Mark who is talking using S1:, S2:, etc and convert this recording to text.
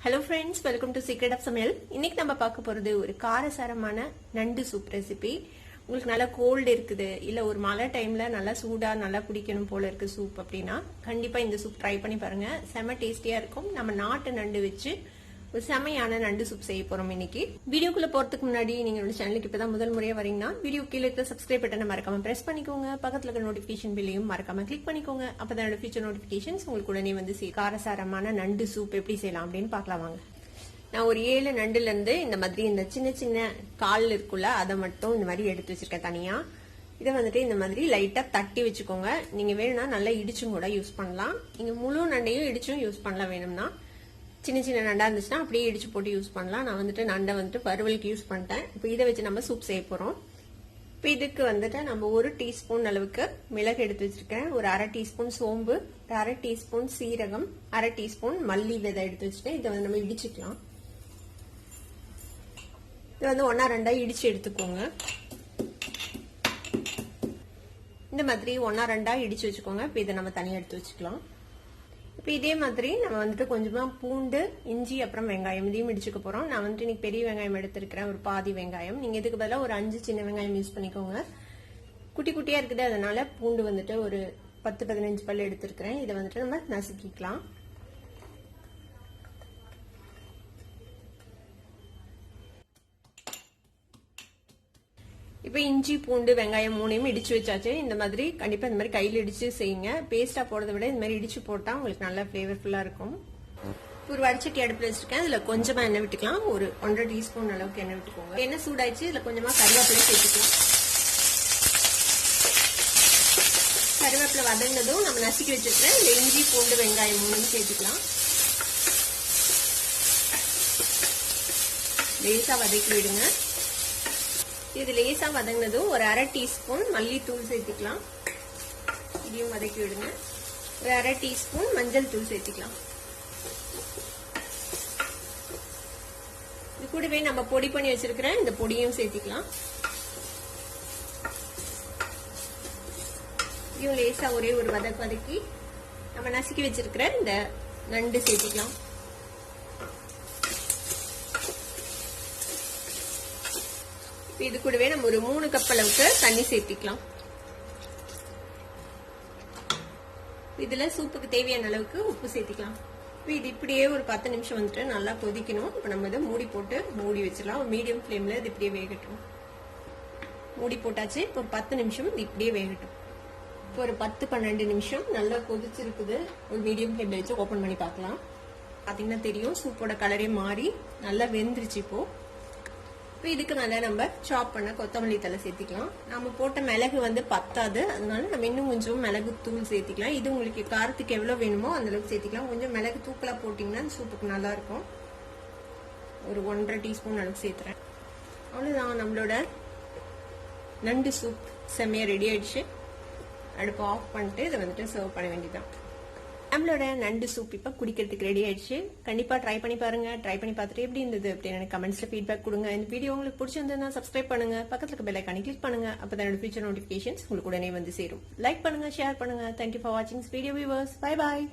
S1: Hello friends, welcome to secret of சமையல். இன்னைக்கு நம்ம பார்க்க போறது ஒரு காரசாரமான நண்டு சூப் ரெசிபி. உங்களுக்கு நல்லா கோல்டு இருக்குது, இல்ல ஒரு மழை டைம்ல நல்லா சூடா நல்லா குடிக்கணும் போல இருக்கு சூப் அப்படின்னா கண்டிப்பா இந்த சூப் ட்ரை பண்ணி பாருங்க. செம டேஸ்டியா இருக்கும். நம்ம நாட்டு நண்டு வச்சு ஒரு செமையான நண்டு சூப் செய்ய போறோம் இன்னைக்கு. வீடியோக்குள்ள போறதுக்கு முன்னாடி நீங்க சேனலுக்கு இப்பதான் முதல் முறையா வரீங்கன்னா வீடியோ கீழே இருக்க சப்ஸ்கிரைப் பட்டனை மறக்காம பிரஸ் பண்ணிக்கோங்க. பக்கத்துல இருக்க நோட்டிபிகேஷன் பில்லையும் மறக்காம கிளிக் பண்ணிக்கோங்க. அப்பதான் ஃபியூச்சர் நோட்டிபிகேஷன்ஸ் உங்களுக்கு உடனே வந்து காரசாரமான நண்டு சூப் எப்படி செய்யலாம் அப்படின்னு பார்க்கலாம் வாங்க. நான் ஒரு 7 நண்டுல இருந்து இந்த மாதிரி இந்த சின்ன சின்ன கால் இருக்குல்ல அதை மட்டும் இந்த மாதிரி எடுத்து வச்சிருக்கேன் தனியா. இதை வந்துட்டு இந்த மாதிரி லைட்டா தட்டி வச்சுக்கோங்க. நீங்க வேணும்னா நல்லா இடிச்சும் கூட யூஸ் பண்ணலாம். நீங்க முழு நண்டையும் இடிச்சும் யூஸ் பண்ணலாம். வேணும்னா சின்ன சின்ன நண்டா இருந்துச்சுன்னா அப்படியே இடிச்சு போட்டு யூஸ் பண்ணலாம். நான் வந்துட்டு நண்டை வந்துட்டு வறுவலுக்கு யூஸ் பண்ணிட்டேன். இப்போ இதை வச்சு நம்ம சூப் செய்ய போறோம். இப்போ இதுக்கு வந்துட்டு நம்ம 1 டீஸ்பூன் அளவுக்கு மிளகு எடுத்து வச்சிருக்கேன், ஒரு 1/2 டீஸ்பூன் சோம்பு, 1/2 டீஸ்பூன் சீரகம், 1/2 டீஸ்பூன் மல்லி விதை எடுத்து வச்சுட்டேன். இதை வந்து நம்ம இடிச்சுக்கலாம். இது வந்து 1-2 இடிச்சு எடுத்துக்கோங்க. இந்த மாதிரி 1-2 இடிச்சு வச்சுக்கோங்க. இப்போ இதை நம்ம தனியாக எடுத்து வச்சுக்கலாம். இப்போ இதே மாதிரி நம்ம வந்துட்டு கொஞ்சமா பூண்டு, இஞ்சி, அப்புறம் வெங்காயம் இதையும் இடிச்சுக்க போறோம். நான் வந்துட்டு இன்னைக்கு பெரிய வெங்காயம் எடுத்திருக்கிறேன், ஒரு பாதி வெங்காயம். நீங்க இதுக்கு பதிலாக ஒரு 5 சின்ன வெங்காயம் யூஸ் பண்ணிக்கோங்க. குட்டி குட்டியா இருக்குது, அதனால பூண்டு வந்துட்டு ஒரு 10-15 பல் எடுத்திருக்கிறேன். இதை வந்துட்டு நம்ம நசுக்கிக்கலாம். இப்போ இஞ்சி, பூண்டு, வெங்காயம் 3யும் இடிச்சு வச்சாச்சு. இந்த மாதிரி கண்டிப்பா இந்த மாதிரி கையில இடிச்சு செய்யுங்க. பேஸ்டா போடுறதை விட இந்த மாதிரி இடிச்சு போட்டா உங்களுக்கு நல்லா ஃபிளேவர்ஃபுல்லா இருக்கும். ஒரு வடிச்சட்டி அடுப்புல வச்சிருக்கேன். இதுல கொஞ்சமா எண்ணெய் விட்டுக்கலாம். ஒரு 1.5 டீஸ்பூன் அளவுக்கு எண்ணெய் விட்டுக்கோங்க. எண்ணெய் சூடாயிடுச்சு. இதுல கொஞ்சமா கருவேப்பிலை சேர்த்துக்கலாம். கருவேப்பிலை வதங்கினதும் நம்ம நசுக்கி வச்சிருக்கேன் இந்த இஞ்சி, பூண்டு, வெங்காயம் 3யும் சேர்த்துக்கலாம். லேசா வதக்கி விடுங்க. இது லேசா வதங்கினதும் ஒரு 1/2 டீஸ்பூன் மல்லித்தூள் சேர்த்துக்கலாம். இதையும் வதக்கி விடுங்க. ஒரு 1/2 டீஸ்பூன் மஞ்சள் தூள் சேர்த்துக்கலாம். இது கூடவே நம்ம பொடி பண்ணி வச்சிருக்கிற இந்த பொடியும் சேர்த்துக்கலாம். இதையும் லேசா ஒரே ஒரு வதக்கி நம்ம நசுக்கி வச்சிருக்கிற இந்த நண்டு சேர்த்துக்கலாம். இது கூடவே நம்ம ஒரு 3 கப் அளவுக்கு தண்ணி சேர்த்திக்கலாம். இதுல சூப்புக்கு தேவையான அளவுக்கு உப்பு சேர்த்திக்கலாம். இது இப்படியே ஒரு 10 நிமிஷம் வந்துட்டு நல்லா கொதிக்கணும். இப்ப நம்ம இதை மூடி வச்சிடலாம். மீடியம் ஃபிளேம்ல இது இப்படியே வேகட்டும். மூடி போட்டாச்சு. இப்போ ஒரு 10 நிமிஷம் இது இப்படியே வேகட்டும். இப்போ ஒரு 10-12 நிமிஷம் நல்லா கொதிச்சிருக்குது. ஒரு மீடியம் ஃபிளேம்ல வச்சு ஓபன் பண்ணி பார்க்கலாம். பாத்தீங்கன்னா தெரியும் சூப்போட கலரே மாறி நல்லா வெந்துருச்சு. இப்போ இதுக்கு மேல நம்ம சாப் பண்ண கொத்தமல்லி தலை சேர்த்திக்கலாம். நம்ம போட்ட மிளகு வந்து பத்தாது, அதனால நம்ம இன்னும் கொஞ்சம் மிளகு தூள் சேர்த்திக்கலாம். இது உங்களுக்கு காரத்துக்கு எவ்வளவு வேணுமோ அந்த அளவுக்கு சேர்த்திக்கலாம். கொஞ்சம் மிளகு தூக்கலா போட்டீங்கன்னா சூப்புக்கு நல்லா இருக்கும். ஒரு 1.5 டீஸ்பூன் அளவுக்கு சேர்த்துறேன். அவ்வளவுதான், நம்மளோட நண்டு சூப் செம்மையா ரெடி ஆயிடுச்சு. அடுப்பு ஆஃப் பண்ணிட்டு இதை வந்துட்டு சர்வ் பண்ண வேண்டியதான். நம்மளோட நண்டு சூப் இப்ப குடிக்கிறதுக்கு ரெடி ஆயிடுச்சு. கண்டிப்பா ட்ரை பண்ணி பாருங்க. ட்ரை பண்ணி பார்த்துட்டு எப்படி இருந்தது அப்படின்னு எனக்கு கமெண்ட்ஸ்ல ஃபீட்பேக் கொடுங்க. இந்த வீடியோ உங்களுக்கு பிடிச்சிருந்தா சப்ஸ்கிரைப் பண்ணுங்க. பக்கத்துல இருக்க பெல் ஐகானை கிளிக் பண்ணுங்க. அப்பதான் ஃபியூச்சர் நோட்டிபிகேஷன்ஸ் உங்களுக்கு உடனே வந்து சேரும். லைக் பண்ணுங்க, ஷேர் பண்ணுங்க. தேங்க்யூ ஃபார் வாட்சிங் வீடியோ வியூவர்ஸ். Bye bye.